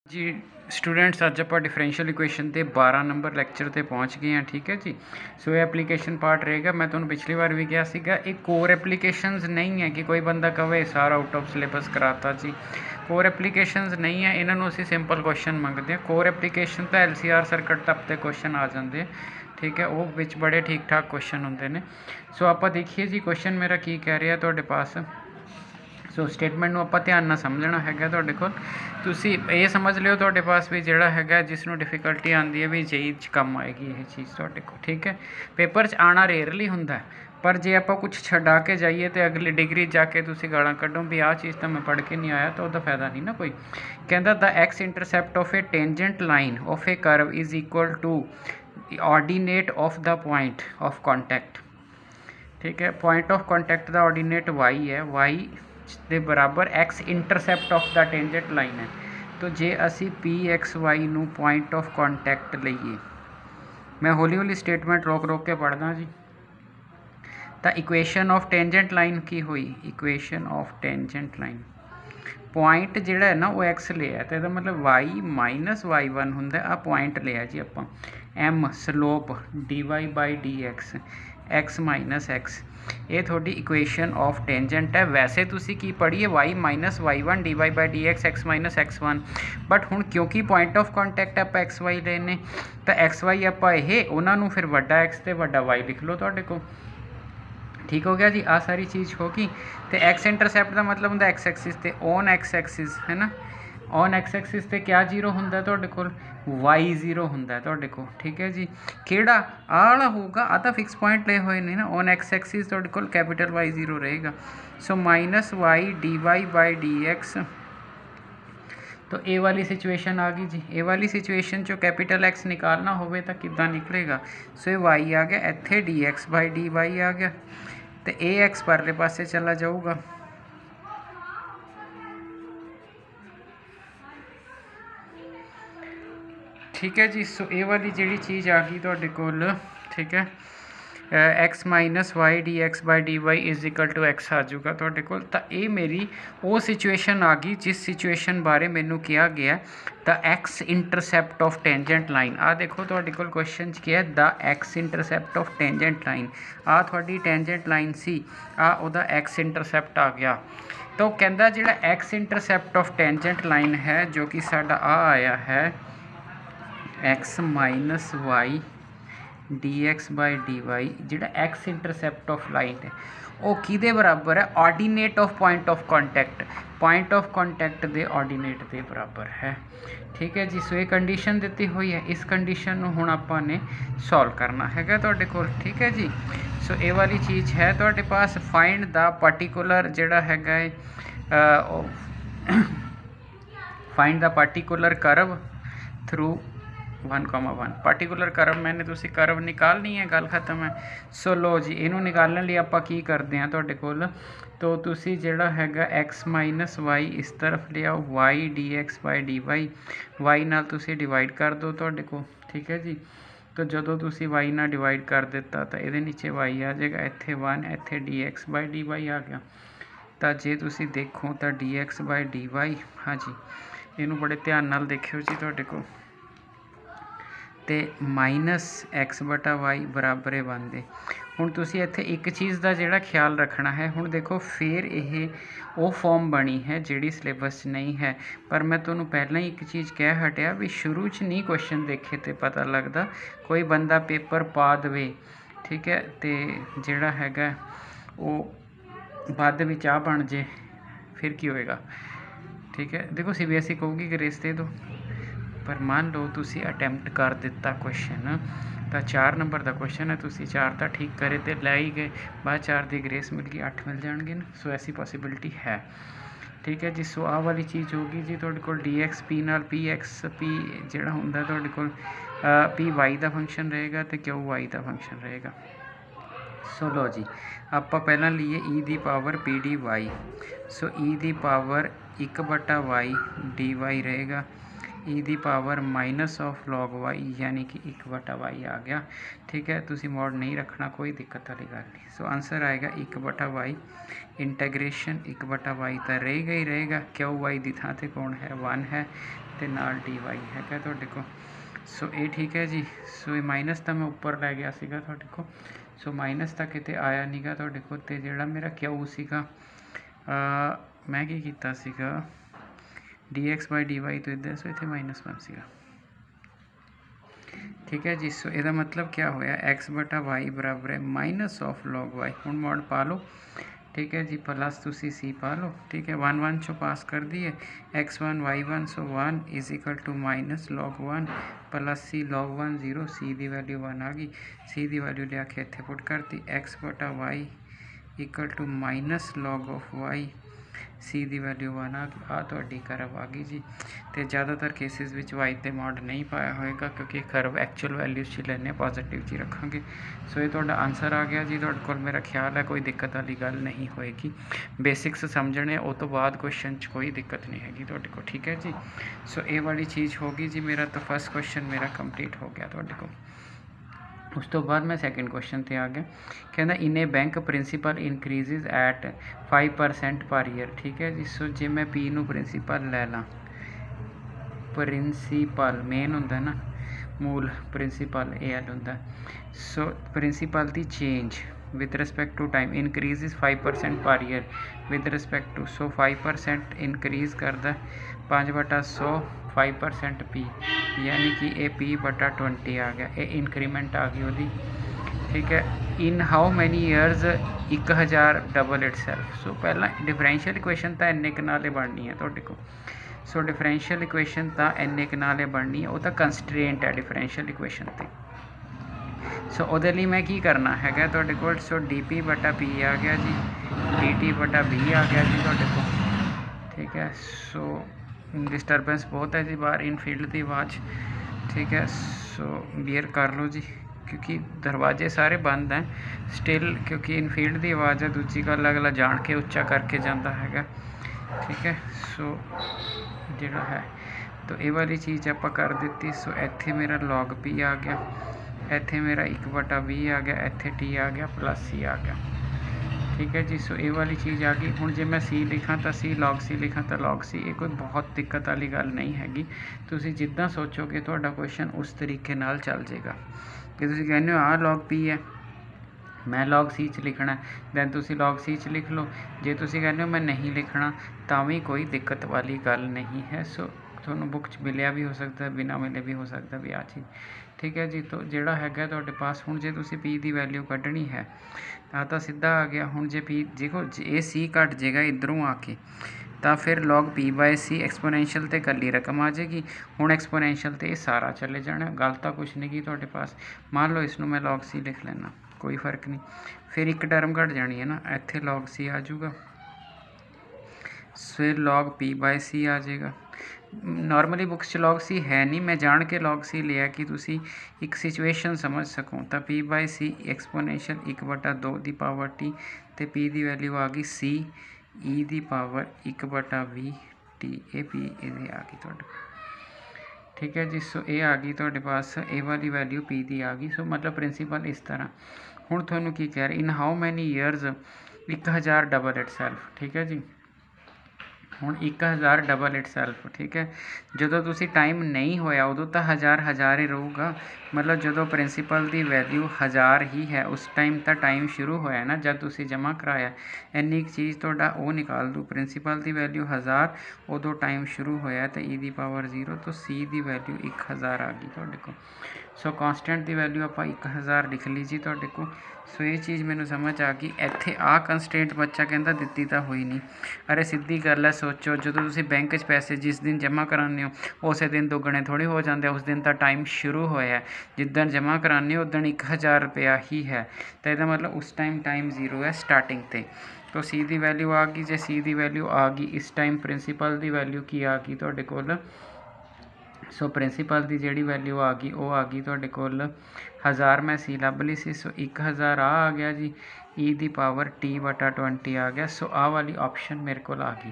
जी students अज आप differential equation के 12 number lecture पर पहुँच गए हैं। ठीक है जी। सो ये एप्लीकेशन पार्ट रहेगा। मैं तुम्हें पिछली बार भी कहा सीगा एक कोर एप्लीकेशनस नहीं है कि कोई बंदा कहे सारा आउट ऑफ सिलेबस कराता जी। कोर एप्लीकेशनस नहीं है, इन्होंने असी सिंपल क्वेश्चन मंगते हैं। कोर एप्लीकेशन तो LCR सर्किट तप के क्वेश्चन आ जाते हैं। ठीक है, वो बिच बड़े ठीक ठाक क्वेश्चन होंगे ने। सो आप देखिए जी क्वेश्चन मेरा की कह रहा है तुहाडे पास। सो स्टेटमेंट में आप ध्यान ना समझना है तुहाडे कोल। तुसी ये समझ लियो तुहाडे पास भी जिहड़ा है जिसनों डिफिकल्टी आती है भी जेई च कम आएगी ये चीज़ तुहाडे कोल। ठीक है, पेपर च आना रेयरली हुंदा है, पर जे आप कुछ छड़ा के जाइए तो अगली डिग्री जाके तुसी गालां कड्डो भी आ चीज़ तो मैं पढ़ के नहीं आया, तो उसका फायदा नहीं ना कोई। कहता the X intercept of a tangent line of a curve is equal to ordinate of the point of contact. ठीक है, पॉइंट ऑफ कॉन्टैक्ट का ऑर्डिनेट वाई है, वाई के बराबर X intercept of the tangent line है। तो जे असी PXY नू पॉइंट ऑफ कॉन्टैक्ट लईए, मैं हौली हौली स्टेटमेंट रोक रोक के पढ़दा जी। तो इक्वेशन ऑफ टेंजेंट लाइन की हुई, equation of tangent line point जिहड़ा है ना वो एक्स लिया, तो यदा मतलब y माइनस y1 हुंदा। आ पॉइंट लिया जी आपां, m slope dy/dx x minus x, ये थोड़ी इक्वेशन ऑफ टेंजेंट है। वैसे तुसी की पढ़िए y minus y1 dy/dx x minus x1, but हुण क्योंकि पॉइंट ऑफ कॉन्टैक्ट आप XY लेने तो XY आप ये उन्होंने फिर वड्डा x ते वड्डा y लिख लो तुहाडे कोल। ठीक हो गया जी, आ सारी चीज़ होगी। तो एक्स इंटरसैप्ट का मतलब होंगे एक्स एक्सिस ते ऑन एक्स एक्सिस है ना, ऑन एक्स एक्सिस ते क्या जीरो होंगे तुहाडे कोल, वाई जीरो होंगे तुहाडे कोल। ठीक है जी, केड़ा आला होगा, आ तो फिक्स पॉइंट ले हुए नहीं ना, ऑन एक्स एक्सिस तुहाडे कोल कैपिटल वाई जीरो रहेगा। So minus Y dy/dx। तो ए वाली सिचुएशन आ गई जी। ए वाली सिचुएशन जो कैपिटल एक्स निकालना होवे तो कितना निकलेगा। सो ये वाई आ गया, इत्थे dx/dy आ गया, तो ए एक्स परले पासे चला जाऊगा। ठीक है जी। सो ए वाली जी चीज़ आ गई तुहाडे कोल। ठीक है, X minus Y dx/dy is equal to X आ जाऊगा तुहाडे कोल। तो ये मेरी वो सिचुएशन आ गई जिस सिचुएशन बारे मैनू कहा गया the X intercept of tangent line. आ देखो तुहाडे कोल क्वेश्चन क्या है, the X intercept of tangent line. आ तुहाडी टेंजेंट लाइन सी, आ उहदा एक्स इंटरसैप्ट आ गया। तो कहता जिहड़ा X intercept of tangent line है जो कि साडा आ आया है एक्स माइनस वाई dx/dy, जिहड़ा एक्स इंटरसैप्ट ऑफ लाइन है वो किहदे बराबर है, ordinate of point of contact, point of contact they ordinate के बराबर है। ठीक है जी। सो ये कंडीशन दी हुई है, इस कंडीशन को हुण आपां ने सॉल्व करना है तुहाडे कोल। ठीक है जी। सो ये वाली चीज़ है तुहाडे पास, फाइंड द पर्टिकुलर जिहड़ा हैगा find the particular curve through 1,1 particular curve मैंने तुसी कर्व निकालनी है, गल खत्म है। सो लो जी, इनू निकालने लिए आप की करते हैं तुहाडे कोल, तो तुसी जिहड़ा हैगा एक्स माइनस वाई इस तरफ ले आओ, वाई dx/dy वाई नाल तुसी डिवाइड कर दो तुहाडे कोल। ठीक है जी। तो जदों तुसी वाई नाल डिवाइड कर दिता तो ये नीचे वाई आ जाएगा, इत्थे 1 इत्थे dx/dy आ गया। तो जे तुसी देखो तो dx/dy, हाँ जी, इनू बड़े ध्यान नाल देखियो जी तुहाडे कोल, तो माइनस x/y बराबर है 1 दे। हुण तुसी इत्थे एक चीज़ का जिहड़ा ख्याल रखना है, हुण देखो फिर ये वो फॉर्म बनी है जिहड़ी सिलेबस नहीं है, पर मैं तुहानूं पहलां ही एक चीज़ कह हटिया भी शुरू च नहीं क्वेश्चन देखे तो पता लगता, कोई बंदा पेपर पा दे। ठीक है, तो जिहड़ा हैगा वो बाद विच आ बन जे फिर की होएगा। ठीक है, देखो CBSE कहूगी ग्रेस दे दो, पर मान लो तुसी अटैम्प्ट कर दिता क्वेश्चन तो 4 नंबर का क्वेश्चन है, तुसी 4 तो ठीक करे तो लै ही गए, बाद 4 की ग्रेस मिल गई 8 मिल जाएंगे ना। सो ऐसी पॉसिबिलिटी है। ठीक है जी। सो आ वाली चीज़ होगी जी तुहाडे कोल dx p नाल px p जिहड़ा हुंदा तुहाडे कोल p y का फंक्शन रहेगा तो q y का फंक्शन रहेगा। सो लो जी, आप पहला लिए e की पावर p dy। सो e की पावर 1/y dy रहेगा, ई दी power minus of log Y यानी कि 1/y आ गया। ठीक है, तुसी मोड नहीं रखना, कोई दिक्कत वाली गल नहीं। सो आंसर आएगा 1/y, इंटैग्रेशन 1/y तो रहेगा ही रहेगा, क्यू वाई की थां ते कौन है 1 है, ਤੇ ਨਾਲ dy ਹੈਗਾ ਤੁਹਾਡੇ ਕੋਲ। ਸੋ ਇਹ ਠੀਕ ਹੈ ਜੀ। ਸੋ ਇਹ ਮਾਈਨਸ ਤਾਂ ਮੈਂ ਉੱਪਰ ਲੈ ਗਿਆ ਸੀਗਾ ਤੁਹਾਡੇ ਕੋਲ, ਸੋ ਮਾਈਨਸ ਤਾਂ ਕਿਤੇ ਆਇਆ ਨੀਗਾ ਤੁਹਾਡੇ ਕੋਲ। ਤੇ ਜਿਹੜਾ ਮੇਰਾ ਕਿਊ ਸੀਗਾ ਮੈਂ ਕੀ ਕੀਤਾ ਸੀਗਾ dx/dy ਤੋਂ ਇੱਧਰ, ਸੋ ਇੱਥੇ -1 ਸੀਗਾ। ठीक है जी। सो ਇਹਦਾ मतलब क्या होया x/y बराबर है -log y। ਹੁਣ ਮੋਡ ਪਾ ਲਓ, ठीक है जी, प्लस तुसी c पा लो, ठीक है। 1 1 चो पास कर दिए, x1 y1, सो 1 = -log 1 plus c log 1 0, c की वैल्यू 1 आ गई, c की वैल्यू लिया के इत्थे पुट करती, x/y = -log of y, सी की वैल्यू 1 आ गई। आ तुहाडी करव आ गई जी। तो ज़्यादातर केसिस विच वाई ते मॉड नहीं पाया होएगा क्योंकि करव एक्चुअल वैल्यूज च लेने, पॉजिटिव च रखांगे। सो ये तुहाडा आंसर आ गया जी तुहाडे कोल। मेरा ख्याल है कोई दिक्कत वाली गल नहीं होएगी, बेसिक्स समझने उस तो बाद क्वेश्चन च कोई दिक्कत नहीं हैगी तुहाडे कोल, ठीक है जी। सो ये वाली चीज़ होगी जी मेरा। तो फर्स्ट क्वेश्चन मेरा कंप्लीट हो गया तुहाडे कोल। उस तो बाद मैं सैकेंड क्वेश्चन ते आ गया, कहना in a bank principal increases at 5% per year, ठीक है जी। सो जे मैं पी नू प्रिंसीपल लै ला, प्रिंसीपल मेन होंदा ना, मूल प्रिंसीपल ए एल होंदा। सो प्रिंसीपल दी change with respect to time increases 5% per year with respect to, so 5% increase करदा 5/100 5% पी, यानी कि ए p/20 आ गया, ये इंक्रीमेंट आ गई वो, ठीक है। In how many years 1000 double itself. So पहला डिफरेंशियल इक्वेशन तो इन्ने क नाल बननी है तुहाडे कोल। सो डिफरेंशियल इक्वेशन तो इन्ने क नाल बननी है, वो तो कंसट्रेंट है डिफरेंशियल इक्वेशन ते। सो उहदे लई मैं की करना हैगा तुहाडे कोल, सो dp/p आ गया जी, dt/b आ गया जी तुहाडे कोल, ठीक है। सो डिस्टर्बेंस बहुत है जी बाहर, इनफील्ड की आवाज़, ठीक है। सो बियर कर लो जी, क्योंकि दरवाजे सारे बंद हैं स्टिल, क्योंकि इनफील्ड की आवाज़ है। दूजी गल अगला जान के उच्चा करके जाता है, ठीक है। सो जोड़ा है तो ये वाली चीज़ आप कर दी। सो इत्थे मेरा log p आ गया, इत्थे मेरा 1/20 आ गया, इत्थे t आ गया प्लस c आ गया, ठीक है जी। सो ये वाली चीज़ आ गई। हुण जे मैं सी लिखा तो सी, log c लिखा तो log c, ये कोई बहुत दिक्कत वाली गल नहीं हैगी। तुसीं जिद्दां सोचोगे तुहाडा क्वेश्चन उस तरीके नाल चल जाएगा। कि तुसीं कहने हो log p है, मैं log c च लिखना, दैन तुसीं log c च लिख लो। जे तुसीं कहने हो मैं नहीं लिखना तां भी कोई दिक्कत वाली गल नहीं है। सो तुहानूं बुक च मिलिया भी हो सकता है, बिना मिले भी हो सकता भी आ चीज़, ठीक है जी। तो जिहड़ा हैगा तुहाडे पास, हुण जे तुसीं p की वैल्यू कड्ढनी है तो सीधा आ गया। हुण जे p देखो ये c घट जाएगा इधरों आके, तो फिर log p/c एक्सपोनेंशियल तो कली रकम आ जाएगी। हुण एक्सपोनेंशियल तो ये सारा चले जाना, गल तो कुछ नहीं की तुहाडे पास। मान लो इसनूं मैं log c लिख लेना, कोई फर्क नहीं। फिर एक टर्म घट जानी है ना, इत्थे log c आ जाऊगा, फिर log p/c आ जाएगा। नॉर्मली बुक्स log c है नहीं, मैं जान के log c लिया कि तुसी एक सिचुएशन समझ सको। तो p/c exponential 1/2 the power t, तो p की वैल्यू आ गई c e की पावर 1/20 t, ए p ये आ गई तुहाडे, ठीक है जी। सो ये आ गई तुहाडे पास, ए वाली वैल्यू p की आ गई। सो मतलब प्रिंसीपल इस तरह। हुण तुहानूं की कह रहे, इन how many years 1000 double it self, ठीक है जी। हुण 1000 डबल इट सेल्फ, ठीक है। जो तुसी टाइम नहीं होया उदों तो 1000 ही रहूगा, मतलब जो प्रिंसीपल की वैल्यू 1000 ही है उस टाइम तो टाइम शुरू होया ना जब तुसी जमा कराया। इन्नी चीज़ तुहाडा वो निकाल दूँ, प्रिंसीपल की वैल्यू 1000 उदों टाइम शुरू होया तो e की पावर 0, तो c की वैल्यू 1000 आ गई तुहाडे कोल। सो कॉन्सटेंट की वैल्यू आप 1000 लिख ली जी तुहाडे कोल। सो ये चीज़ मैनू समझ आ गई। इत्थे आ कंसटेंट बच्चा कहता दित्ती तो हुई नहीं, अरे सीधी गल है। सोचो जो तुसी बैंक च पैसे जिस दिन जमा कराने हो उस दिन दुगने थोड़ी हो जाते, उस दिन तो टाइम शुरू होया, जिदन जमा कराने हो उस दिन 1000 रुपया ही है, तो यदा मतलब उस टाइम 0 है स्टार्टिंग ते। तो सी की वैल्यू आ गई, जे सी की वैल्यू आ गई इस टाइम प्रिंसीपल की वैल्यू की आ गई तुहाडे कोल। सो प्रिंसीपल की जिहड़ी वैल्यू आ गई वो आ गई तुहाडे कोल 1000, मैं सी लभ ली सी। सो 1000 आ गया जी, ई की पावर t/20 आ गया। सो आ वाली ऑप्शन मेरे को आ गई,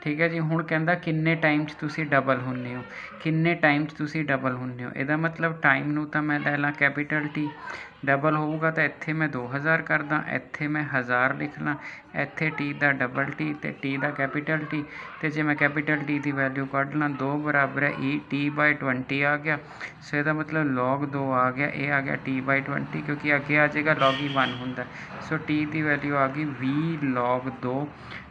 ठीक है जी। हुण कहंदा किन्ने टाइम च तुसी डबल हुंदे हो, किन्ने टाइम च तुसी डबल हुंदे हो। इहदा मतलब टाइम नूं तां मैं लै ला कैपिटल T, डबल होगा तो इत्थे मैं 2000 कर दा, इत्थे मैं 1000 लिख ला, इत्थे टी दा डबल टी ते टी दा कैपिटल टी, तो जे मैं कैपिटल टी की वैल्यू कढ़ ला 2 बराबर है ई टी बाई 20 आ गया। सो इसका मतलब log 2 आ गया, ये आ गया टी बाई 20 क्योंकि अगे आ जाएगा log ही 1 होंगे। सो टी की वैल्यू आ गई v log 2।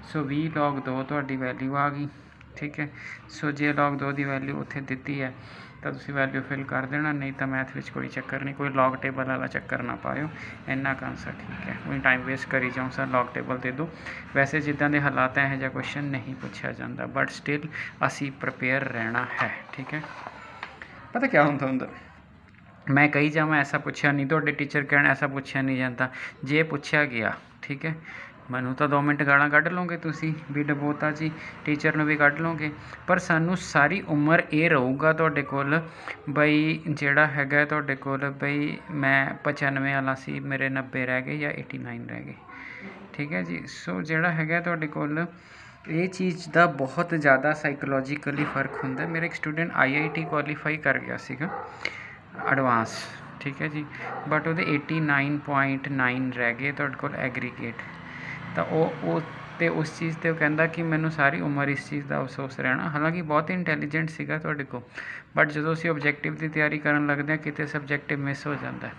सो v log 2 तो वैल्यू आ गई, ठीक है। सो जे log 2 की वैल्यू उत्थे दी है तो तुम वैल्यू फिल कर देना, नहीं तो मैथ में कोई चक्कर नहीं, कोई लॉग टेबल वाला चक्कर ना पाओ, इन्ना का आंसर ठीक है। कोई टाइम वेस्ट करी जाऊँ सर लॉग टेबल दे दो। वैसे जिदा के हालात है जो क्वेश्चन नहीं पूछा जाता, बट स्टिल असी प्रिपेयर रहना है, ठीक है। पता क्या होंगे मैं कही जावा ऐसा पूछा नहीं, तो टीचर कहना ऐसा पूछा नहीं जाता, जे पूछा गया ठीक है मैनू तो 2 मिनट गाला कढ़ लोगे तुसी भी डबोता जी, टीचर ने भी कढ़ लोगे, पर सानू सारी उम्र ये रहूगा तुहाडे कोल बई जिहड़ा हैगा तुहाडे कोल बई मैं 95 वाला सी, मेरे 90 रह गए या 89 रह गए, ठीक है जी। सो जिहड़ा हैगा तुहाडे कोल ये चीज़ का बहुत ज़्यादा साइकोलॉजिकली फर्क होंदा। मेरा एक स्टूडेंट IIT क्वालीफाई कर गया सीगा एडवांस, ठीक है जी, बट वो 89.9 रह गए तुहाडे कोल एग्रीगेट, तो उस चीज़ ते कहता कि मैनू सारी उम्र इस चीज़ का अफसोस रहना। हालांकि बहुत इंटैलीजेंट सीगा तुहाडे कोल, बट जो असीं ऑब्जैक्टिव की तैयारी करन लगदे हां किते सबजैक्टिव मिस हो जाता है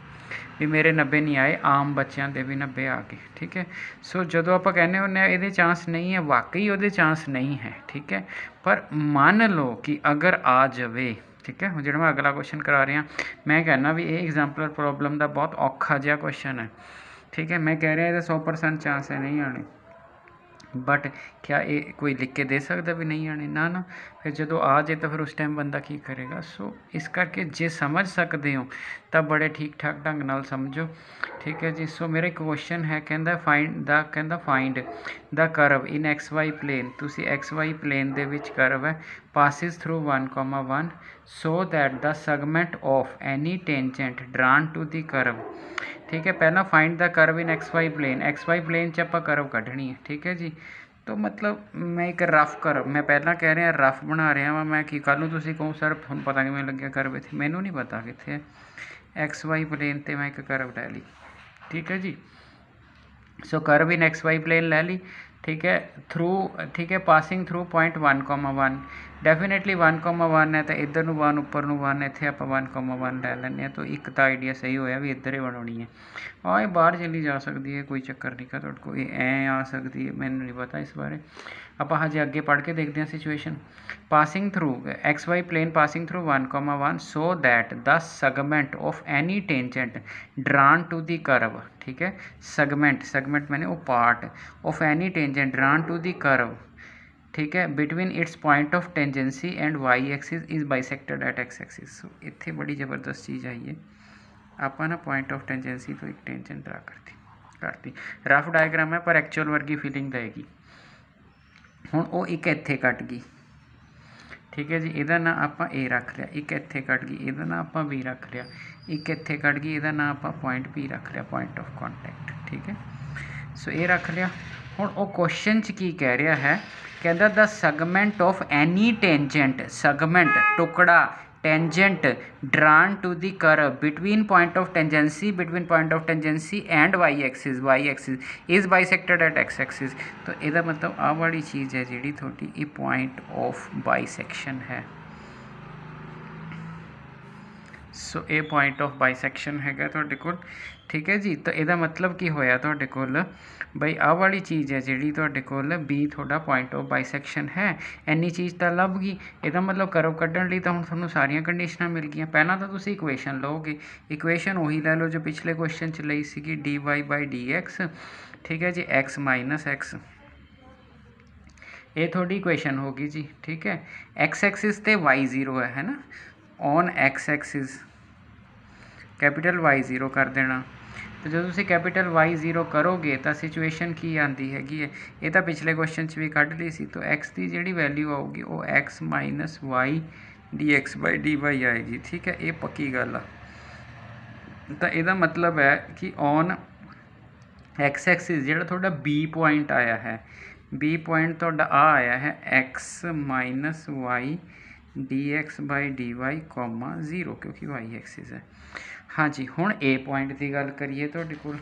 भी मेरे 90 नहीं आए, आम बच्चों के भी 90 आ गए, ठीक है। सो जो आप कहने होंने ये चांस नहीं है, वाकई वो चांस नहीं है, ठीक है, पर मान लो कि अगर आ जाए, ठीक है। जो मैं अगला क्वेश्चन करा रहा मैं कहना भी ये एग्जाम्पलर प्रॉब्लम का बहुत औखा जिहा क्वेश्चन है, ठीक है। मैं कह रहा ये 100% चांस है नहीं आने, बट क्या ये कोई लिख के दे सकता भी नहीं आने ना ना, फिर जो आ जाए तो फिर उस टाइम बंदा की करेगा। सो इस करके जे समझ सकते हो तब बड़े ठीक ठाक ढंग नाल समझो, ठीक है जी। सो मेरा क्वेश्चन है कहता find the curve in XY plane, तुसी XY प्लेन दे विच करव है passes through 1,1 so that the segment of any tangent drawn to the curve, ठीक है। पहला find the curve in XY plane, XY plane च आपां करव कढ़नी है, ठीक है जी। तो मतलब मैं एक रफ करव, मैं पहला कह रहा रफ बना रहा वा, मैं कि कल तुसीं कहो सर तुहानूं पता किवें लग्गिया करव इत्थे, मैनूं नहीं पता कित्थे XY प्लेन ते मैं एक करव लै ली, ठीक है जी। सो करव इन XY प्लेन लै ली, ठीक है, थ्रू, ठीक है, पासिंग थ्रू पॉइंट 1,1 डेफिनेटली 1,1 है तो इधर नूं 1 उपर नूं 1, इत्थे आपां 1,1 लै लैंदे, तो एक तो आइडिया सही होया भी इधर ही बनानी है। हाँ ये बाहर चली जा सकती है, कोई चक्कर नहीं का तुहाडे कोल, ऐ आ सकती है, मैनूं नहीं पता इस बारे। आप हजे अगे पढ़ के देखते हैं situation. Passing through XY plane passing through 1,1 so that the segment of any tangent drawn to the curve, ठीक है। सेगमेंट मैंने वो part of any tangent drawn to the curve, ठीक है, between its point of tangency and Y axis is bisected at X axis. सो इत्थे बड़ी जबरदस्त चीज़ आई है, आप ना पॉइंट ऑफ टेंजेंसी तो एक टेंजेंट ड्रा करती रफ डायग्राम है पर एक्चुअल वर्गी फीलिंग देगी। हुण वो एक इत्थे कट गई, ठीक है जी, इहदा ना आप A रख लिया, एक इत्थे कट गई, इहदा ना आप B रख लिया, एक इत्थे कट गई, इहदा ना आप पॉइंट B रख लिया, पॉइंट ऑफ कॉन्टैक्ट, ठीक है। सो ये रख लिया। हुण वो क्वेश्चन च की कह रहा है, कहता the segment of any tangent, segment टुकड़ा tangent drawn to the curve between point of tangency and Y axis is bisected at X axis. तो यदा मतलब आ वाली चीज़ है जी थोड़ी, ये पॉइंट ऑफ बाइसेक्शन है। सो ये पॉइंट ऑफ बाइसेक्शन है तुहाडे कोल, ठीक है जी। तो यदा मतलब की होया तुहाडे कोल बई आ वाली चीज़ है जी तुहाडे कोल B थोड़ा पॉइंट ऑफ बाइसेक्शन है, इन्नी चीज़ तो लभ गई। यदा मतलब करव कढ़न लई तो हुण तुहानूं सारियां कंडीशनां मिल गईयां। पहला तो तुसीं इक्वेशन लोगे, इक्वेशन उही लै लो जो पिछले क्वेश्चन च लई सीगी dy/dx, ठीक है जी, x माइनस एक्स, ये थोड़ी इक्वेशन होगी जी, ठीक है। X एक्सिस ते y0 है ना, on X axis capital Y0 कर देना। तो जो तुम कैपिटल Y0 करोगे तो सिचुएशन की आती हैगी है, ये तो पिछले क्वेश्चन च भी कढ़ ली सी। तो X की जी वैल्यू आऊगी वो X माइनस Y dx/dy आएगी, ठीक है, ये पक्की गल आ। तो यदा मतलब है कि ऑन X एक्सिस जो थोड़ा B पॉइंट आया है, B पॉइंट थोड़ा आ आया है X माइनस Y dx/dy, 0 क्योंकि Y एक्सिस है। हाँ जी, हुण ए पॉइंट की गल करिए तुहाडे कोल।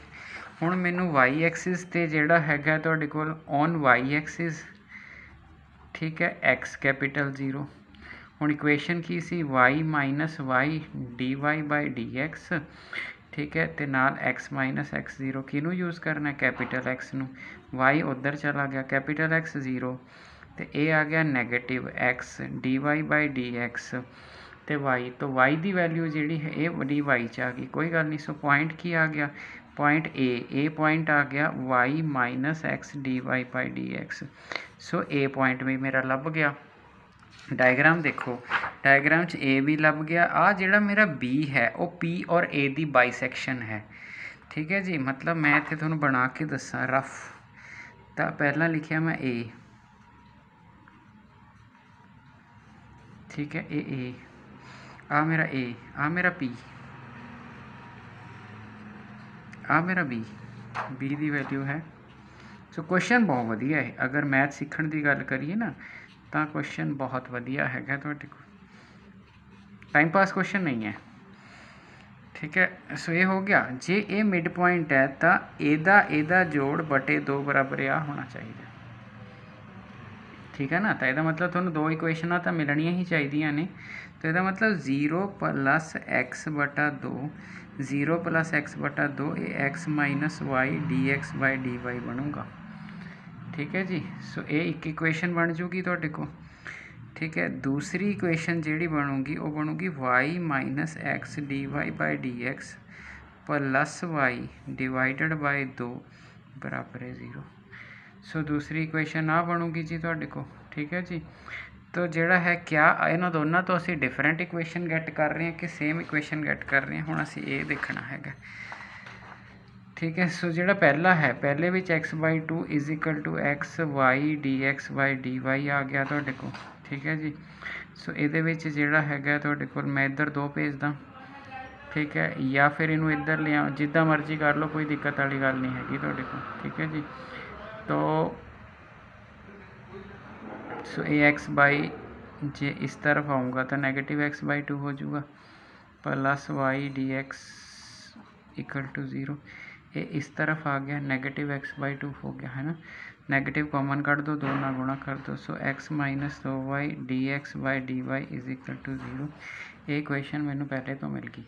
हुण मैनू वाई एक्सिस ते जिहड़ा हैगा तुहाडे कोल ऑन वाई एक्सिस, ठीक है, एक्स कैपिटल 0। हुण इक्वेशन की सी Y minus Y D Y by D X, ठीक है, तो नाल एक्स माइनस एक्स 0 किनू यूज़ करना, कैपिटल एक्स नू। वाई उधर चला गया, कैपिटल एक्स 0, तो ये आ गया negative X D Y by D X तो वाई, तो वाई की वैल्यू जी है ये डी वाई च आ गई, कोई गल नहीं। सो पॉइंट की आ गया, पॉइंट ए पॉइंट आ गया Y minus X D Y by D X. So ए पॉइंट भी मेरा लभ गया। डायग्राम देखो, डायग्राम च ए भी लभ गया। आ जिहड़ा मेरा बी है वो पी और ए दी बाइसैक्शन है, ठीक है जी। मतलब मैं इत्थे तुहानूं बना के दस्सां रफ, तो पहला लिखिया मैं ए, ठीक है, ए आ मेरा ए, आ मेरा पी, आ मेरा बी, बी दी वैल्यू है। सो क्वेश्चन बहुत वधिया है, अगर मैथ सीखण की गल करिए ना तो क्वेश्चन बहुत वधिया है तुहाडे कोल, टाइम पास क्वेश्चन नहीं है, ठीक है। सो ये हो गया। जे ये मिड पॉइंट है तो एदा जोड़ बटे 2 बराबर आ होना चाहिए, ठीक है ना। तो यदा मतलब थोड़ा दो इक्वेशन तो मिलनिया ही चाहिए ने। तो यदा मतलब 0 प्लस एक्स बटा 2, 0 प्लस एक्स बटा 2 ये X minus Y D X by D Y बनूगा, ठीक है जी। सो ये एक इक्वेशन बन जूगी तुहाडे को, ठीक है। दूसरी इक्वेशन जी बनूगी वो बनूगी Y minus X D Y by D X plus Y divided by 2 बराबर है 0। सो दूसरी इक्वेशन आ बनूगी जी तुहाडे को, ठीक है जी। तो जिहड़ा है क्या इन्हां दोनों तो असी डिफरेंट इक्वेशन गैट कर रहे हैं कि सेम इक्वेशन गैट कर रहे हैं, हुण असी ये देखना हैगा, ठीक है। सो जिहड़ा पहला है, पहले विच X by 2 is equal to X Y D X by D Y आ गया तुहाडे को, ठीक है जी। सो इहदे विच जिहड़ा हैगा तुहाडे कोल मैं इधर 2 भेजदा, ठीक है, या फिर इनू इधर ले आओ, जिद्दां मर्जी कर लो, कोई दिक्कत वाली गल नहीं हैगी तुहाडे कोल, ठीक है जी। तो सो ये एक्स बाई जे इस तरफ आऊँगा तो नेगेटिव एक्स बाई 2 हो जाऊगा, plus Y D X equal to 0। ये इस तरफ आ गया, नेगेटिव एक्स बाई 2 हो गया, है ना। नेगेटिव कॉमन कर दो, 2 ना गुणा कर दो। So X minus 2 Y D X by D Y is equal to 0। ये इक्वेशन मैनू पहले तो मिल गई।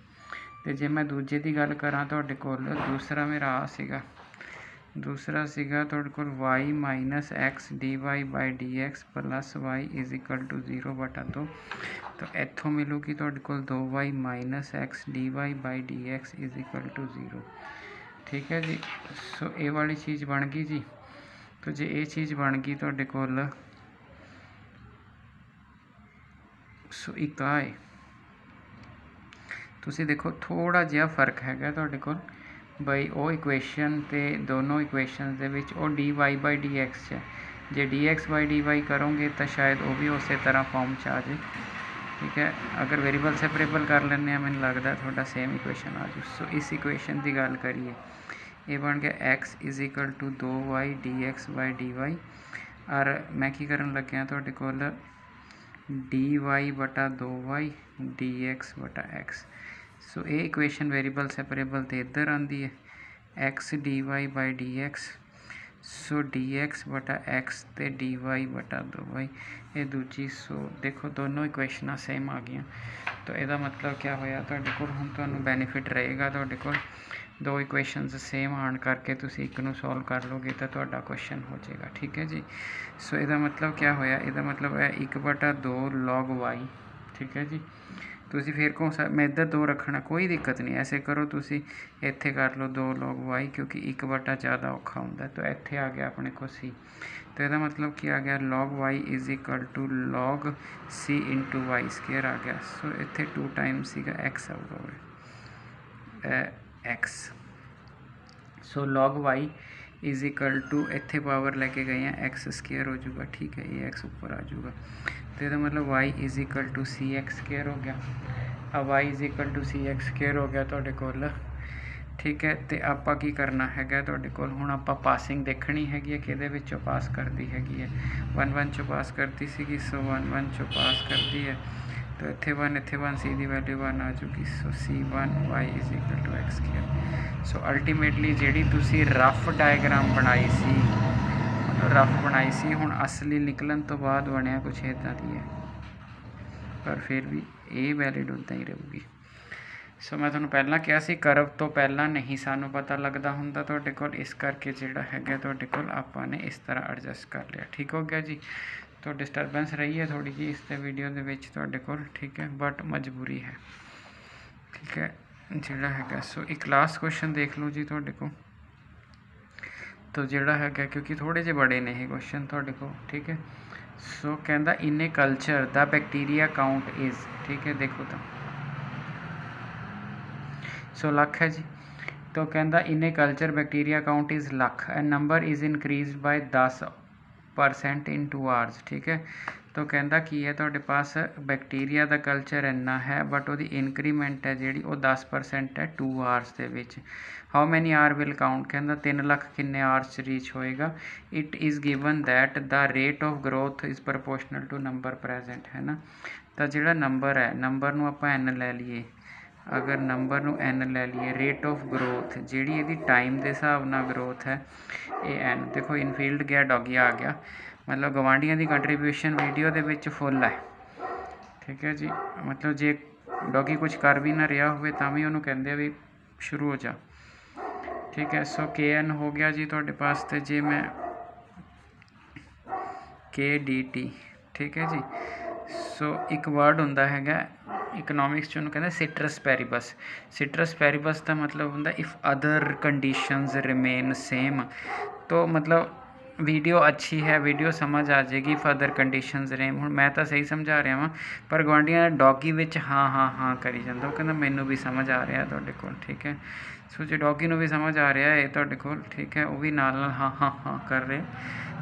तो जे मैं दूजे की गल करा तुहाडे कोल, दूसरा मेरा आ सीगा, दूसरा सीगा तुहाडे कोल Y minus X D Y by D X plus Y is equal to 0 बटा 2। तो इत्थों मिलूगी तुहाडे कोल 2 Y minus X D Y by D X is equal to 0, ठीक है जी। सो ये वाली चीज़ बन गई जी। तो जे ये चीज़ बन गई तुहाडे कोल, सो एक आए तुसी देखो थोड़ा जिहा फर्क हैगा तुहाडे कोल बई वो इक्वेशन ते दोनों इक्वेशन दे विच वो D Y by D X है। जे D X by D Y करोगे तो शायद वो भी उस तरह फॉर्म च आ जाए, ठीक है। अगर वेरीएबल सैपरेबल कर लें मैंने लगता थोड़ा सेम इक्वेशन आ जाए। सो इस इक्वेशन की गल करिए, ये बन गया X is equal to 2 Y D X by D Y, और मैं की करन लग्या तुहाडे कोल डी वाई बटा 2 वाई डी एक्स बटा एक्स। सो ये इक्वेशन वेरीएबल सैपरेबल तो इधर आती है, X D Y by D X. So D X बटा एक्स तो डी वाई बटा 2 वाई, ये दूजी। सो देखो दोनों इक्वेशन सेम आ गई। तो यदा मतलब क्या होया तुहाडे कोल हुण तुहानूं बेनीफिट रहेगा, तुहाडे कोल दो इक्वेशनस सेम आन करके तुसीं एक नूं सॉल्व कर लोगे तो तुहाडा क्वेश्चन हो जाएगा, ठीक है जी। सो इसदा मतलब क्या होया, इसदा मतलब है 1 बटा 2 लॉग वाई, ठीक है जी। तुसी फिर को मैं इधर 2 रखना, कोई दिक्कत नहीं, ऐसे करो तुसी इत्थे कर लो 2 लॉग वाई, क्योंकि 1 बटा ज़्यादा औखा होंदा। तो इत्थे आ गया अपने को सी। तो इसदा मतलब क्या आ गया, log Y is equal to log C into Y square आ गया। सो इत्थे 2 टाइम्स सीगा एक्स आऊगा, X. So log Y is equal to इत्थे पावर लेके गए हैं एक्स स्केयर हो जाऊगा, ठीक है, ये एक्स ऊपर आ जाऊगा। तो इसका मतलब Y is equal to C X square हो गया। अब Y is equal to C X square हो गया तुहाडे कोल, ठीक है। तो आपां की करना हैगा तुहाडे कोल, हुण आपां पासिंग देखनी हैगी है, किहदे विचों पास करदी हैगी है, 1 1 चों पास करती सीगी। सो 1 1 चों पास करती है, तो इत्थे 1 सी की वैल्यू 1 आ जूगी। So C1 y is equal to x square. So ultimately जी तुसी रफ डायग्राम बनाई सी, रफ बनाई सी, हुण असली निकलन तो बाद बनया कुछ इदां दी है, पर फिर भी ये वैलिड उदां ही रहूगी। सो मैं तुहानूं पहलां कहा सी करव तो पहलां नहीं सानूं पता लगदा हुंदा तुहाडे कोल, इस करके जिहड़ा हैगा तुहाडे कोल आपां ने इस तरह एडजस्ट कर लिया। ठीक हो गया जी। तो डिस्टरबेंस रही है थोड़ी जी इस वीडियो दे विच तुहाडे कोल, ठीक है, बट मजबूरी है, ठीक है जिहड़ा हैगा। सो एक लास्ट क्वेश्चन देख लो जी तुहाडे कोल, तो जिहड़ा हैगा क्योंकि थोड़े जे बड़े ने ये क्वेश्चन तुहाडे कोल, ठीक है। सो कहंदा in a culture the bacteria count is, ठीक है देखो तो सो लख है जी। तो कहंदा in a culture bacteria count is lakh and number is increase by 10% in 2 hours, ठीक है। तो कहंदा की है तुहाडे पास बैक्टीरिया का कल्चर इन्ना है बट वो इनक्रीमेंट है जी वो 10% है 2 आवर्स के विच। How many are will count, कहंदा 3 लाख किन्ने आवर्स रीच होएगा। It is given that the rate of growth is proportional to number present, है ना। तो जिहड़ा नंबर है, नंबर नूं आपां n लै लीए, अगर नंबर नूं n लै लीए, रेट ऑफ ग्रोथ जिहड़ी इहदी टाइम के हिसाब नाल ग्रोथ है ये n। देखो इनफील्ड गया डॉगी आ गया, मतलब गवांढियों की कंट्रीब्यूशन वीडियो के विच फुल है, ठीक है जी। मतलब जे डॉगी कुछ कर भी ना रहा हो तो भी उन्होंने कहते भी शुरू हो जा, ठीक है। सो KN हो गया जी तुहाडे पास, तो जे मैं KDT, ठीक है जी। सो एक वर्ड होंदा हैगा इकनॉमिक्स चूँ कहते सिट्रस पैरीबस। सिट्रस पैरीबस का मतलब होंदा if other conditions remain same, तो मतलब वीडियो अच्छी है, वीडियो समझ आ जाएगी इफ़ अदर कंडीशंस रहे। हुण मैं तो सही समझा रहा वां, पर गुआंढियां डॉगी विच हाँ हाँ हाँ करी जांदा, वो कहंदा मैनू भी समझ आ रहा तुहाडे कोल, ठीक है। सो जे डॉगी नूं भी समझ आ रहा है तुहाडे कोल, ठीक है, वो भी नाल नाल हाँ हाँ हाँ कर रहे,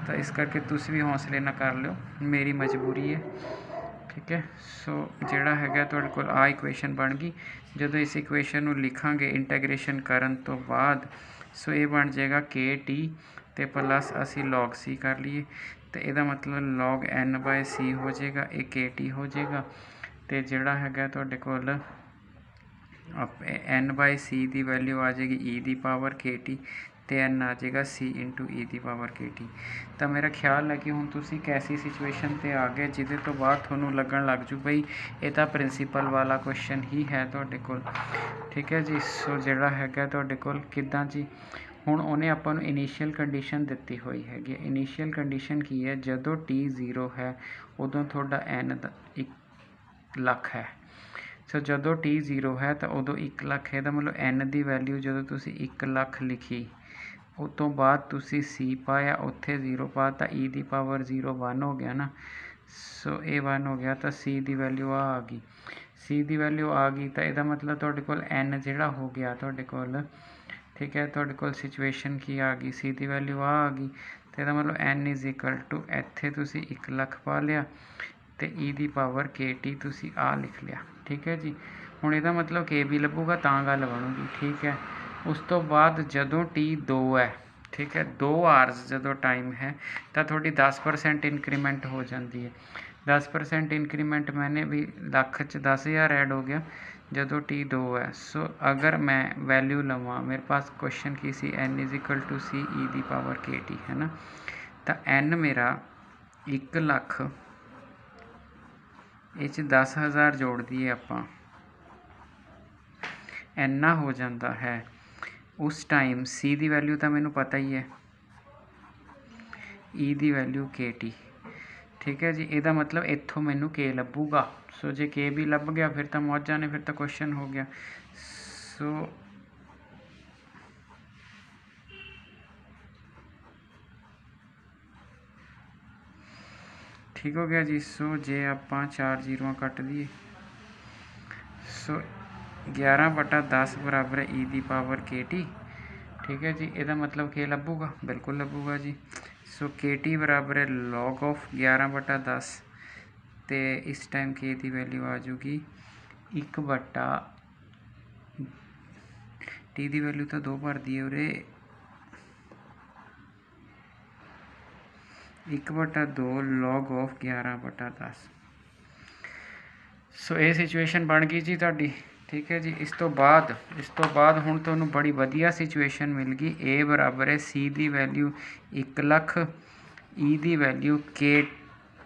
तो इस करके तुसीं भी हौसले ना कर लिओ, मेरी मजबूरी है, ठीक है। सो जिहड़ा हैगा तुहाडे कोल आ इक्वेशन बन गई। जदों इस इक्वेशन नूं लिखांगे इंटैग्रेशन करन तो बाद, सो ये बन जाएगा KT तो प्लस असी log C कर लीए, तो यदा मतलब log n/c हो जाएगा, ये KT हो जाएगा। तो जिहड़ा हैगा तुहाडे कोल n/c की वैल्यू आ जाएगी e की पावर KT, तो n आ जाएगा C × e की पावर KT। तो मेरा ख्याल है कि हुण तुसीं कैसी सिचुएशन ते आ गए जिहदे तो बाद तुहानूं लगन लग जू बई ये तो प्रिंसीपल वाला क्वेश्चन ही है तुहाडे कोल, ठीक है जी। सो जिहड़ा हैगा तुहाडे कोल किदां जी, हुण उन्हें आपां नूं इनीशियल कंडीशन दित्ती हुई हैगी। इनीशियल कंडीशन की है, जदों T 0 है उदों तुहाडा n 1 लाख है। सो जदों T 0 है तो उदों 1 लाख है, मतलब n की वैल्यू जदों तुसीं 1 लाख लिखी उस तो बाद तुसीं C पाया, उत्थे 0 पाता, e की पावर 0 1 हो गया ना। सो ये 1 हो गया, तो C की वैल्यू आ गई, C की वैल्यू आ गई, तो यदा मतलब तुहाडे कोल n जिहड़ा हो गया तुहाडे कोल, ठीक है। तुहाडे कोल सिचुएशन की आ गई, C की वैल्यू आ गई, तो यदा मतलब n इज़ इक्वल टू इत्थे तुसीं 1 लाख पा लिया, तो e की पावर KT तुसीं आ लिख लिया, ठीक है जी। हुण इहदा मतलब K भी लभूगा तां गल बनूगी, ठीक है। उस तो बाद जदों T 2 है, ठीक है, 2 आवर्स जदों टाइम है तो थोड़ी 10% इंक्रीमेंट हो जाती है। 10% इंक्रीमेंट मैंने भी लख च 10,000 ऐड हो गया जदों T 2 है। सो अगर मैं वैल्यू लवां, मेरे पास क्वेश्चन की C n is equal to C e की पावर KT, है ना। तो n मेरा 1 लाख इस 10,000 जोड़ दिए आपां, इन्ना हो जाता है। उस टाइम C की वैल्यू तो मैनू पता ही है, E की वैल्यू KT, ठीक है जी। ਇਹਦਾ मतलब इत्थों मैनू K लभूगा। सो जे K भी लभ गया फिर तो मौजा ने, फिर तो क्वेश्चन हो गया। सो ठीक हो गया जी। सो जे आप 4 जीरो कट दिए, सो 11/10 बराबर है E की पावर KT, ठीक है जी। ਇਹਦਾ मतलब K लभूगा, बिल्कुल लभूगा जी। सो KT बराबर है log ऑफ 11/10, तो इस टाइम K की वैल्यू आ जूगी 1/, T की वैल्यू तो 2 भर दी है उरे, 1/2 log ऑफ 11/10। ਸੋ ਇਹ ਸਿਚੁਏਸ਼ਨ ਬਣ ਗਈ ਜੀ ਤੁਹਾਡੀ, ਠੀਕ ਹੈ ਜੀ। ਇਸ ਤੋਂ ਬਾਅਦ ਹੁਣ ਤੁਹਾਨੂੰ ਬੜੀ ਵਧੀਆ ਸਿਚੁਏਸ਼ਨ ਮਿਲ ਗਈ। A ਬਰਾਬਰ ਹੈ C ਦੀ ਵੈਲਿਊ 1 ਲੱਖ, E ਦੀ ਵੈਲਿਊ K,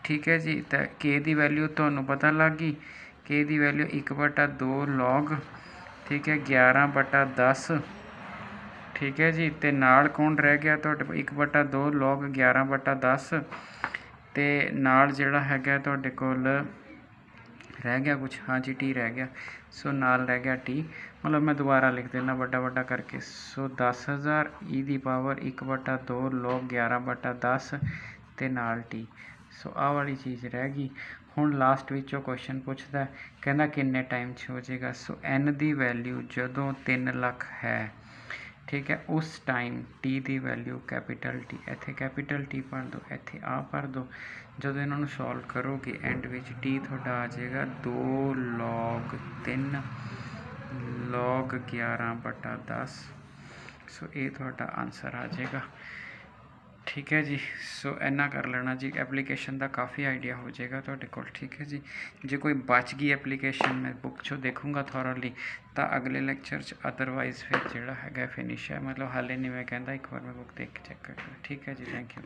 ਠੀਕ ਹੈ ਜੀ। ਤਾਂ K ਦੀ ਵੈਲਿਊ ਤੁਹਾਨੂੰ ਪਤਾ ਲੱਗ ਗਈ, K ਦੀ ਵੈਲਿਊ 1/2 log, ਠੀਕ ਹੈ, 11/10, ਠੀਕ ਹੈ ਜੀ। ਅਤੇ ਨਾਲ ਕੌਣ ਰਹਿ ਗਿਆ ਤੁਹਾਡੇ ਕੋਲ 1/2 log 11/10, ਅਤੇ ਨਾਲ ਜਿਹੜਾ ਹੈਗਾ ਤੁਹਾਡੇ ਕੋਲ ਰਹਿ ਗਿਆ ਕੁਛ, ਹਾਂਜੀ T ਰਹਿ ਗਿਆ। ਸੋ ਨਾਲ ਰਹਿ ਗਿਆ T, ਮਤਲਬ ਮੈਂ ਦੁਬਾਰਾ ਲਿਖ ਦੇਣਾ ਵੱਡਾ ਕਰਕੇ। ਸੋ 10,000 E ਦੀ ਪਾਵਰ 1/2 log 11/10 ਅਤੇ ਨਾਲ T। ਸੋ ਆਹ ਵਾਲੀ ਚੀਜ਼ ਰਹਿ ਗਈ। ਹੁਣ ਲਾਸਟ ਵਿੱਚੋਂ ਕੁਐਸਚਨ ਪੁੱਛਦਾ, ਕਹਿੰਦਾ ਕਿੰਨੇ ਟਾਈਮ 'ਚ ਹੋ ਜਾਏਗਾ। ਸੋ N ਦੀ ਵੈਲਿਊ ਜਦੋਂ 3 ਲੱਖ ਹੈ, ਠੀਕ ਹੈ, ਉਸ ਟਾਈਮ T ਦੀ ਵੈਲਿਊ ਕੈਪੀਟਲ T, ਇੱਥੇ ਕੈਪੀਟਲ T ਭਰ ਦਿਓ, ਇੱਥੇ ਆ ਭਰ ਦਿਓ। ਜਦੋਂ ਇਹਨਾਂ ਨੂੰ ਸੋਲਵ ਕਰੋਗੇ ਐਂਡ ਵਿੱਚ T ਤੁਹਾਡਾ ਆ ਜਾਏਗਾ 2 log 3 log 11/10। ਸੋ ਇਹ ਤੁਹਾਡਾ ਆਨਸਰ ਆ ਜਾਏਗਾ, ਠੀਕ ਹੈ ਜੀ। ਸੋ ਇੰਨਾ ਕਰ ਲੈਣਾ ਜੀ, ਐਪਲੀਕੇਸ਼ਨ ਦਾ ਕਾਫੀ ਆਈਡੀਆ ਹੋ ਜਾਏਗਾ ਤੁਹਾਡੇ ਕੋਲ, ਠੀਕ ਹੈ ਜੀ। ਜੇ ਕੋਈ ਬਚ ਗਈ ਐਪਲੀਕੇਸ਼ਨ ਮੈਂ ਬੁੱਕ 'ਚੋਂ ਦੇਖੂੰਗਾ ਥੋਰਲੀ, ਤਾਂ ਅਗਲੇ ਲੈਕਚਰ 'ਚ, ਅਦਰਵਾਈਜ਼ ਫਿਰ ਜਿਹੜਾ ਹੈਗਾ ਫਿਨਿਸ਼ ਹੈ। ਮਤਲਬ ਹਾਲੇ ਨਹੀਂ, ਮੈਂ ਕਹਿੰਦਾ ਇੱਕ ਵਾਰ ਮੈਂ ਬੁੱਕ ਦੇਖ ਕੇ ਚੈੱਕ ਕਰ ਲਵਾਂ, ਠੀਕ ਹੈ ਜੀ। Thank you.